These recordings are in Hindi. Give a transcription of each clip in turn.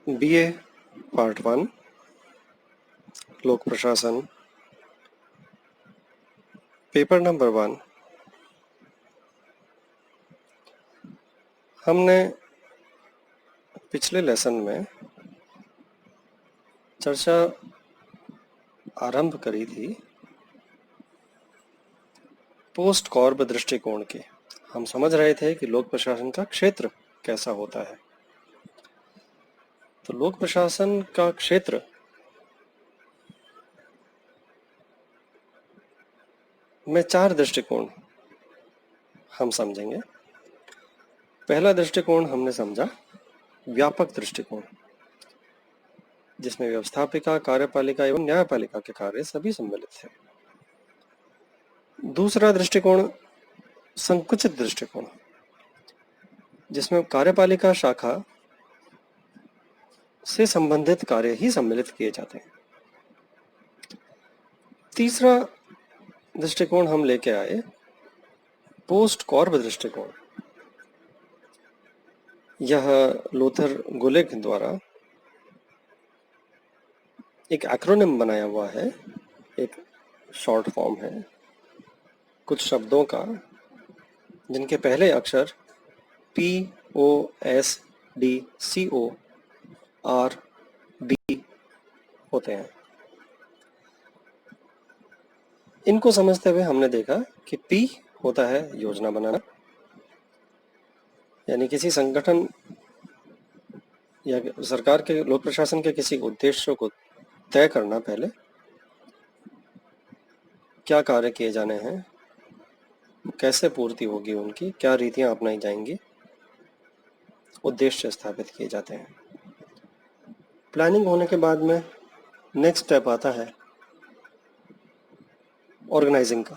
बीए पार्ट 1 लोक प्रशासन पेपर नंबर 1। हमने पिछले लेसन में चर्चा आरंभ करी थी पोस्ट कॉर्ब दृष्टिकोण की। हम समझ रहे थे कि लोक प्रशासन का क्षेत्र कैसा होता है। तो लोक प्रशासन का क्षेत्र में 4 दृष्टिकोण हम समझेंगे। पहला दृष्टिकोण हमने समझा व्यापक दृष्टिकोण, जिसमें व्यवस्थापिका, कार्यपालिका एवं न्यायपालिका के कार्य सभी सम्मिलित हैं। दूसरा दृष्टिकोण संकुचित दृष्टिकोण, जिसमें कार्यपालिका शाखा से संबंधित कार्य ही सम्मिलित किए जाते हैं। तीसरा दृष्टिकोण हम लेके आए पोस्ट कॉर्ब दृष्टिकोण। यह लूथर गुलेग द्वारा एक एक्रोनिम बनाया हुआ है, एक शॉर्ट फॉर्म है कुछ शब्दों का, जिनके पहले अक्षर POSDCORB होते हैं। इनको समझते हुए हमने देखा कि P होता है योजना बनाना, यानी किसी संगठन या सरकार के लोक प्रशासन के किसी उद्देश्यों को तय करना, पहले क्या कार्य किए जाने हैं, कैसे पूर्ति होगी उनकी, क्या रीतियां अपनाई जाएंगी, उद्देश्य स्थापित किए जाते हैं। प्लानिंग होने के बाद में नेक्स्ट स्टेप आता है ऑर्गेनाइजिंग का।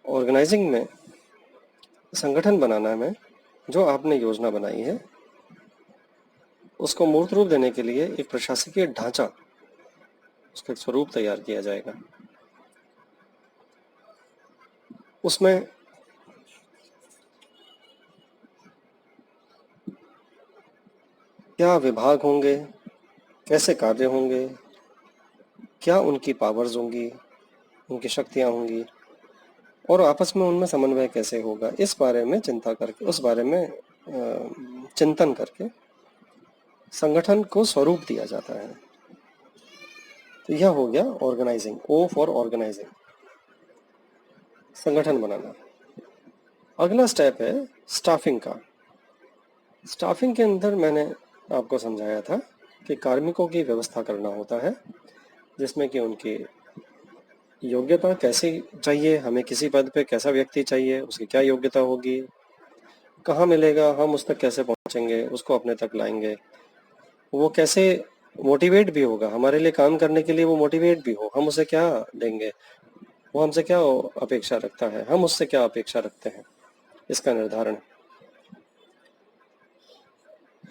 ऑर्गेनाइजिंग में संगठन बनाना में जो आपने योजना बनाई है उसको मूर्त रूप देने के लिए एक प्रशासकीय ढांचा, उसका एक स्वरूप तैयार किया जाएगा। उसमें क्या विभाग होंगे, कैसे कार्य होंगे, क्या उनकी पावर्स होंगी, उनकी शक्तियां होंगी, और आपस में उनमें समन्वय कैसे होगा, इस बारे में चिंता करके, उस बारे में चिंतन करके संगठन को स्वरूप दिया जाता है। तो यह हो गया ऑर्गेनाइजिंग, ओ फॉर ऑर्गेनाइजिंग, संगठन बनाना। अगला स्टेप है स्टाफिंग का। स्टाफिंग के अंदर मैंने आपको समझाया था कि कार्मिकों की व्यवस्था करना होता है, जिसमें कि उनकी योग्यता कैसी चाहिए, हमें किसी पद पे कैसा व्यक्ति चाहिए, उसकी क्या योग्यता होगी, कहाँ मिलेगा, हम उस तक कैसे पहुँचेंगे, उसको अपने तक लाएंगे, वो कैसे मोटिवेट भी होगा हमारे लिए काम करने के लिए, वो मोटिवेट भी हो, हम उसे क्या देंगे, वो हमसे क्या अपेक्षा रखता है, हम उससे क्या अपेक्षा रखते हैं, इसका निर्धारण।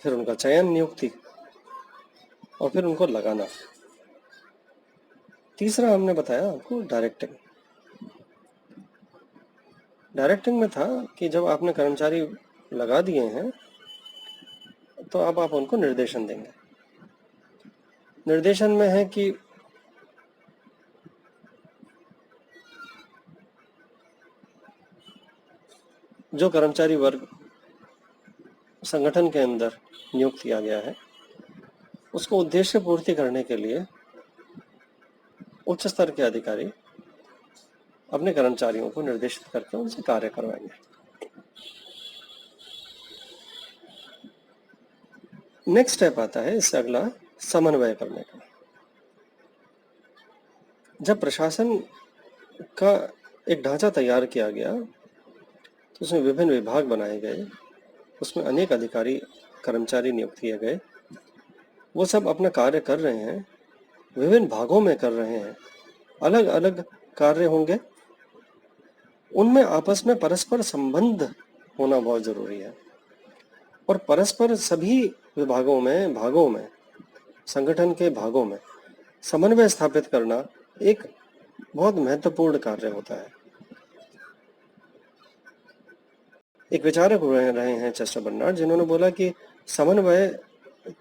फिर उनका चयन, नियुक्ति, और फिर उनको लगाना। तीसरा हमने बताया आपको डायरेक्टिंग। डायरेक्टिंग में था कि जब आपने कर्मचारी लगा दिए हैं तो अब आप उनको निर्देशन देंगे। निर्देशन में है कि जो कर्मचारी वर्ग संगठन के अंदर नियुक्त किया गया है उसको उद्देश्य पूर्ति करने के लिए उच्च स्तर के अधिकारी अपने कर्मचारियों को निर्देशित करके उनसे कार्य करवाएंगे। नेक्स्ट स्टेप आता है इससे अगला, समन्वय करने का। जब प्रशासन का एक ढांचा तैयार किया गया तो उसमें विभिन्न विभाग बनाए गए, उसमें अनेक अधिकारी कर्मचारी नियुक्त किए गए, वो सब अपना कार्य कर रहे हैं, विभिन्न भागों में कर रहे हैं, अलग अलग कार्य होंगे, उनमें आपस में परस्पर संबंध होना बहुत जरूरी है। और परस्पर सभी विभागों में, भागों में, संगठन के भागों में समन्वय स्थापित करना एक बहुत महत्वपूर्ण कार्य होता है। एक विचारक रहे हैं चेस्टर बर्नार्ड, जिन्होंने बोला कि समन्वय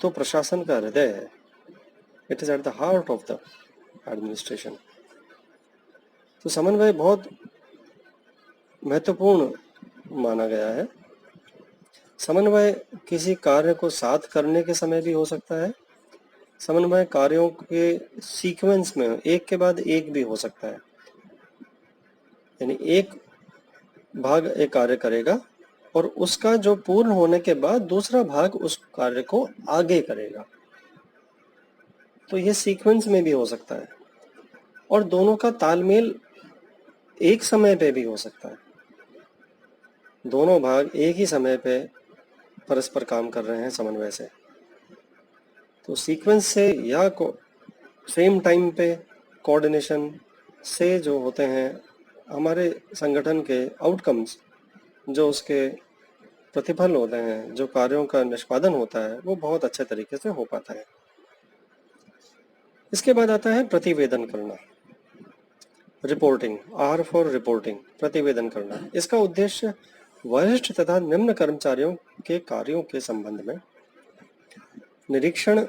तो प्रशासन का हृदय है, it is at the heart of the administration. तो समन्वय बहुत महत्वपूर्ण माना गया है। समन्वय किसी कार्य को साथ करने के समय भी हो सकता है, समन्वय कार्यों के सीक्वेंस में एक के बाद एक भी हो सकता है, यानी एक भाग एक कार्य करेगा और उसका जो पूर्ण होने के बाद दूसरा भाग उस कार्य को आगे करेगा, तो ये सीक्वेंस में भी हो सकता है। और दोनों का तालमेल एक समय पे भी हो सकता है, दोनों भाग एक ही समय पे परस्पर काम कर रहे हैं समन्वय से। तो सीक्वेंस से या सेम टाइम पे कोऑर्डिनेशन से जो होते हैं हमारे संगठन के आउटकम्स, जो उसके प्रतिफल होते हैं, जो कार्यों का निष्पादन होता है, वो बहुत अच्छे तरीके से हो पाता है। इसके बाद आता है प्रतिवेदन करना, रिपोर्टिंग, आर फॉर रिपोर्टिंग, प्रतिवेदन करना। इसका उद्देश्य वरिष्ठ तथा निम्न कर्मचारियों के कार्यों के संबंध में निरीक्षण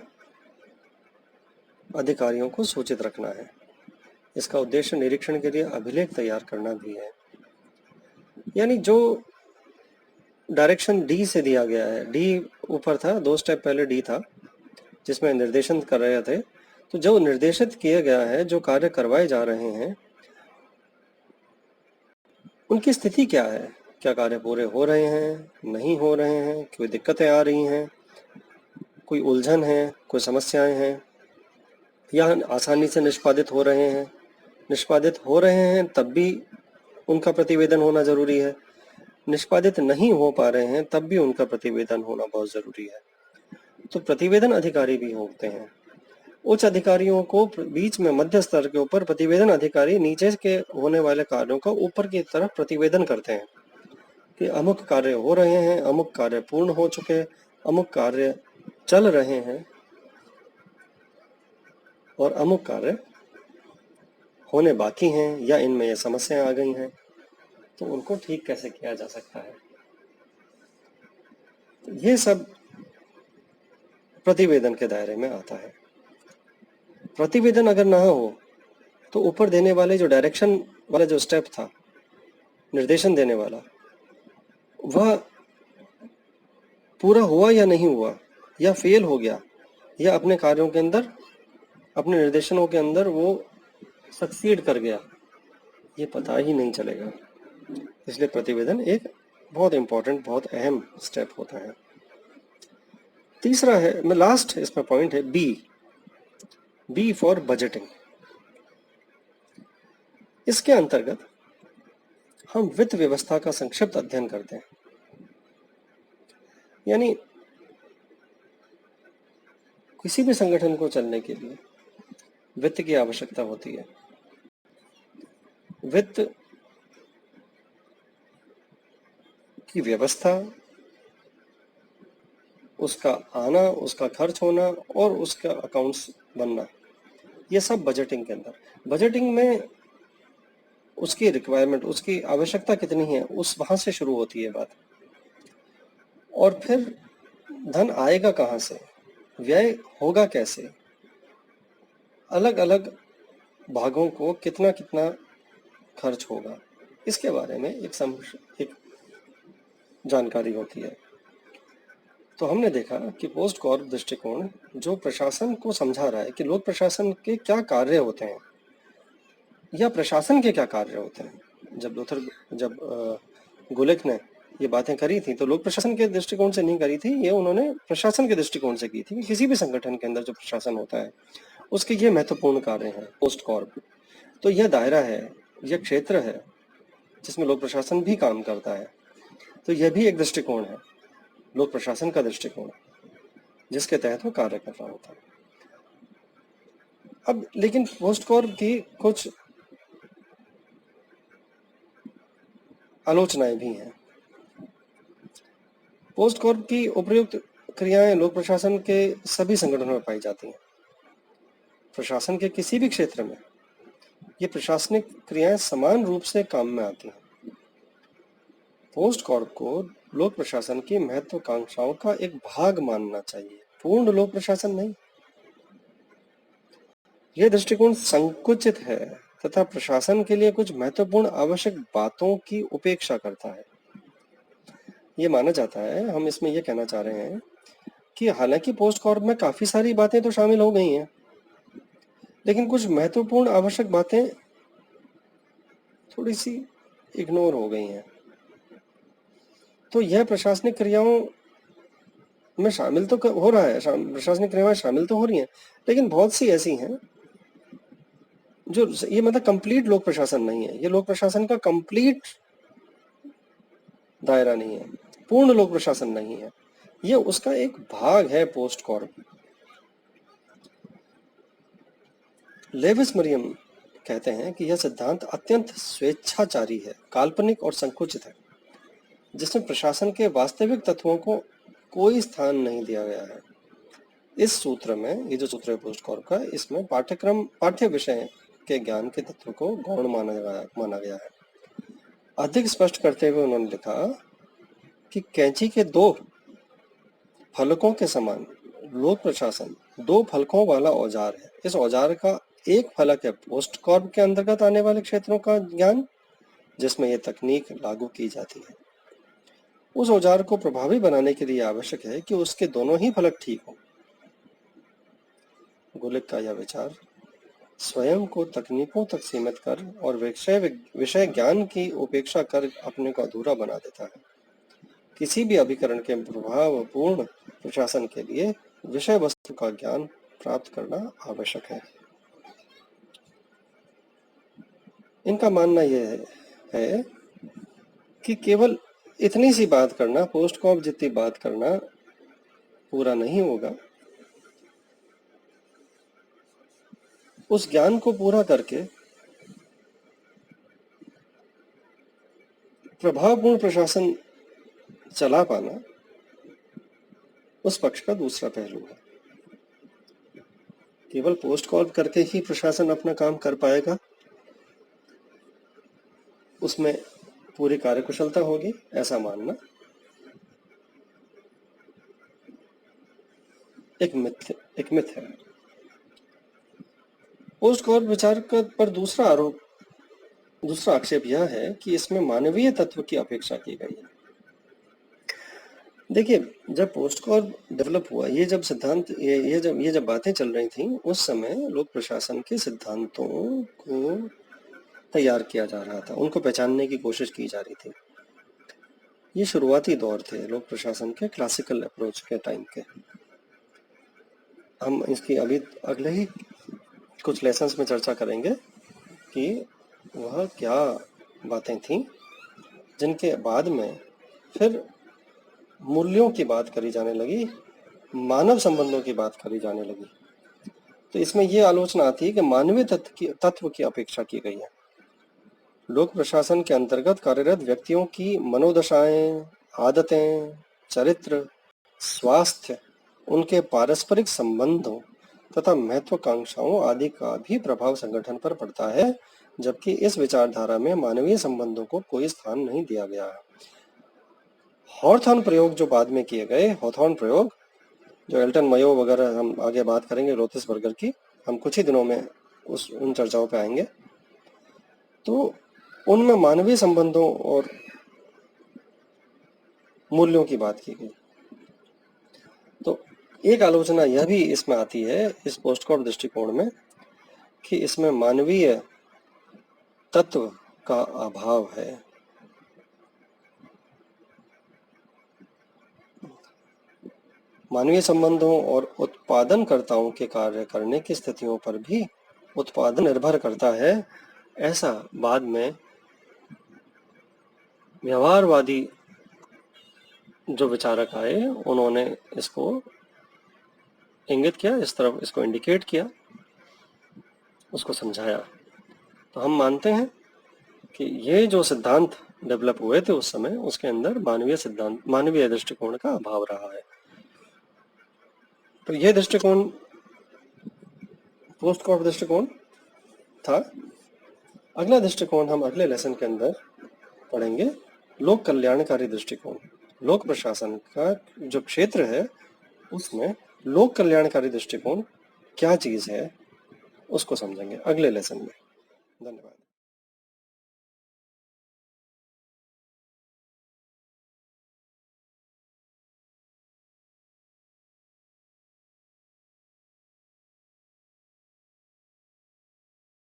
अधिकारियों को सूचित रखना है। इसका उद्देश्य निरीक्षण के लिए अभिलेख तैयार करना भी है। यानी जो डायरेक्शन डी से दिया गया है, डी ऊपर था, 2 स्टेप पहले डी था जिसमें निर्देशन कर रहे थे, तो जो निर्देशित किया गया है, जो कार्य करवाए जा रहे हैं, उनकी स्थिति क्या है, क्या कार्य पूरे हो रहे हैं, नहीं हो रहे हैं, कोई दिक्कतें आ रही हैं, कोई उलझन है, कोई समस्याएं हैं, या आसानी से निष्पादित हो रहे हैं। निष्पादित हो रहे हैं तब भी उनका प्रतिवेदन होना जरूरी है, निष्पादित नहीं हो पा रहे हैं तब भी उनका प्रतिवेदन होना बहुत जरूरी है। तो प्रतिवेदन अधिकारी भी होते हैं। उच्च अधिकारियों को बीच में मध्य स्तर के ऊपर प्रतिवेदन अधिकारी नीचे के होने वाले कार्यों का ऊपर की तरफ प्रतिवेदन करते हैं कि अमुक कार्य हो रहे हैं, अमुक कार्य पूर्ण हो चुके, अमुक कार्य चल रहे हैं और अमुक कार्य होने बाकी हैं, या इनमें ये समस्याएं आ गई हैं, तो उनको ठीक कैसे किया जा सकता है। ये सब प्रतिवेदन के दायरे में आता है। प्रतिवेदन अगर ना हो तो ऊपर देने वाले जो डायरेक्शन वाला जो स्टेप था, निर्देशन देने वाला, वह पूरा हुआ या नहीं हुआ, या फेल हो गया, या अपने कार्यों के अंदर, अपने निर्देशनों के अंदर वो सक्सीड कर गया, ये पता ही नहीं चलेगा। इसलिए प्रतिवेदन एक बहुत इंपॉर्टेंट, बहुत अहम स्टेप होता है। तीसरा है, मैं लास्ट इसमें पॉइंट है बी फॉर बजटिंग। इसके अंतर्गत हम वित्त व्यवस्था का संक्षिप्त अध्ययन करते हैं। यानी किसी भी संगठन को चलने के लिए वित्त की आवश्यकता होती है। वित्त की व्यवस्था, उसका आना, उसका खर्च होना और उसका अकाउंट्स बनना, ये सब बजटिंग के अंदर। बजटिंग में उसकी रिक्वायरमेंट, उसकी आवश्यकता कितनी है, उस वहां से शुरू होती है बात। और फिर धन आएगा कहाँ से, व्यय होगा कैसे, अलग अलग भागों को कितना कितना खर्च होगा, इसके बारे में एक जानकारी होती है। तो हमने देखा कि पोस्ट कॉर्प दृष्टिकोण जो प्रशासन को समझा रहा है कि लोक प्रशासन के क्या कार्य होते हैं या प्रशासन के क्या कार्य होते हैं। जब गुलेख ने ये बातें करी थी तो लोक प्रशासन के दृष्टिकोण से नहीं करी थी, ये उन्होंने प्रशासन के दृष्टिकोण से की थी कि किसी भी संगठन के अंदर जो प्रशासन होता है उसके ये महत्वपूर्ण कार्य हैं पोस्ट कॉर्प। तो यह दायरा है, यह क्षेत्र है जिसमें लोक प्रशासन भी काम करता है। तो यह भी एक दृष्टिकोण है, लोक प्रशासन का दृष्टिकोण, जिसके तहत वो कार्य कर रहा होता है। अब लेकिन पोस्ट कॉर्प की कुछ आलोचनाएं भी हैं। पोस्ट कॉर्प की उपयुक्त क्रियाएं लोक प्रशासन के सभी संगठनों में पाई जाती हैं। प्रशासन के किसी भी क्षेत्र में ये प्रशासनिक क्रियाएं समान रूप से काम में आती हैं। पोस्ट कॉर्प को लोक प्रशासन की महत्वाकांक्षाओं का एक भाग मानना चाहिए, पूर्ण लोक प्रशासन नहीं। यह दृष्टिकोण संकुचित है तथा प्रशासन के लिए कुछ महत्वपूर्ण आवश्यक बातों की उपेक्षा करता है। ये माना जाता है, हम इसमें यह कहना चाह रहे हैं कि हालांकि पोस्ट कॉर्प में काफी सारी बातें तो शामिल हो गई हैं, लेकिन कुछ महत्वपूर्ण आवश्यक बातें थोड़ी सी इग्नोर हो गई हैं। तो यह प्रशासनिक क्रियाओं में शामिल तो हो रहा है, प्रशासनिक क्रियाएं शामिल तो हो रही हैं, लेकिन बहुत सी ऐसी हैं जो ये मतलब कंप्लीट लोक प्रशासन नहीं है। ये लोक प्रशासन का कंप्लीट दायरा नहीं है, पूर्ण लोक प्रशासन नहीं है, ये उसका एक भाग है पोस्ट कॉर्प। लेविस मरियम कहते हैं कि यह सिद्धांत अत्यंत स्वेच्छाचारी है, काल्पनिक और संकुचित है, जिसमें प्रशासन के वास्तविक तत्वों को कोई स्थान नहीं दिया गया है। इस सूत्र में, ये जो सूत्र है पोस्ट कॉर्प का, इसमें पाठ्य विषय के ज्ञान के तत्व को गौण माना गया है। अधिक स्पष्ट करते हुए उन्होंने लिखा कि कैंची के दो फलकों के समान लोक प्रशासन दो फलकों वाला औजार है। इस औजार का एक फलक है पोस्ट कॉर्प के अंतर्गत आने वाले क्षेत्रों का ज्ञान, जिसमें यह तकनीक लागू की जाती है। उस औजार को प्रभावी बनाने के लिए आवश्यक है कि उसके दोनों ही फलक ठीक हों। गुलिक का यह विचार स्वयं को तकनीकों तक सीमित कर और विषय ज्ञान की उपेक्षा कर अपने को अधूरा बना देता है। किसी भी अभिकरण के प्रभावपूर्ण प्रशासन के लिए विषय वस्तु का ज्ञान प्राप्त करना आवश्यक है। इनका मानना यह है कि केवल इतनी सी बात करना, पोस्ट कॉर्प जितनी बात करना पूरा नहीं होगा। उस ज्ञान को पूरा करके प्रभावपूर्ण प्रशासन चला पाना उस पक्ष का दूसरा पहलू है। केवल पोस्ट कॉर्प करके ही प्रशासन अपना काम कर पाएगा, उसमें पूरी कार्यकुशलता होगी, ऐसा मानना एक मिथ है। पोस्ट कॉर्प विचार पर दूसरा आक्षेप यह है कि इसमें मानवीय तत्व की अपेक्षा की गई है। देखिए, जब पोस्ट कॉर्प डेवलप हुआ, ये जब सिद्धांत ये जब बातें चल रही थी, उस समय लोक प्रशासन के सिद्धांतों को तैयार किया जा रहा था, उनको पहचानने की कोशिश की जा रही थी। ये शुरुआती दौर थे लोक प्रशासन के क्लासिकल अप्रोच के टाइम के। हम इसकी अभी अगले ही कुछ लेसन्स में चर्चा करेंगे कि वह क्या बातें थीं, जिनके बाद में फिर मूल्यों की बात करी जाने लगी, मानव संबंधों की बात करी जाने लगी। तो इसमें यह आलोचना आती है कि मानवीय तत्व की अपेक्षा की गई है। लोक प्रशासन के अंतर्गत कार्यरत व्यक्तियों की मनोदशाएं, आदतें, चरित्र, स्वास्थ्य, उनके पारस्परिक संबंधों तथा महत्वाकांक्षाओं आदि का भी प्रभाव संगठन पर पड़ता है, जबकि इस विचारधारा में मानवीय संबंधों को कोई स्थान नहीं दिया गया है। हॉर्थॉर्न प्रयोग जो बाद में किए गए, हॉर्थॉर्न प्रयोग जो एल्टन मयो वगैरह, हम आगे बात करेंगे रोथिसबर्गर की, हम कुछ ही दिनों में उन चर्चाओं पे आएंगे। तो उनमें मानवीय संबंधों और मूल्यों की बात की गई। तो एक आलोचना यह भी इसमें आती है, इस पोस्ट कॉर्प दृष्टिकोण में, कि इसमें मानवीय तत्व का अभाव है। मानवीय संबंधों और उत्पादनकर्ताओं के कार्य करने की स्थितियों पर भी उत्पादन निर्भर करता है, ऐसा बाद में व्यवहारवादी जो विचारक आए, उन्होंने इसको इंगित किया, इस तरफ इसको इंडिकेट किया, उसको समझाया। तो हम मानते हैं कि ये जो सिद्धांत डेवलप हुए थे उस समय, उसके अंदर मानवीय दृष्टिकोण का अभाव रहा है। तो यह दृष्टिकोण पोस्ट कॉर्प दृष्टिकोण था। अगला दृष्टिकोण हम अगले लेसन के अंदर पढ़ेंगे, लोक कल्याणकारी दृष्टिकोण, लोक प्रशासन का जो क्षेत्र है उसमें लोक कल्याणकारी दृष्टिकोण क्या चीज है उसको समझेंगे अगले लेसन में। धन्यवाद।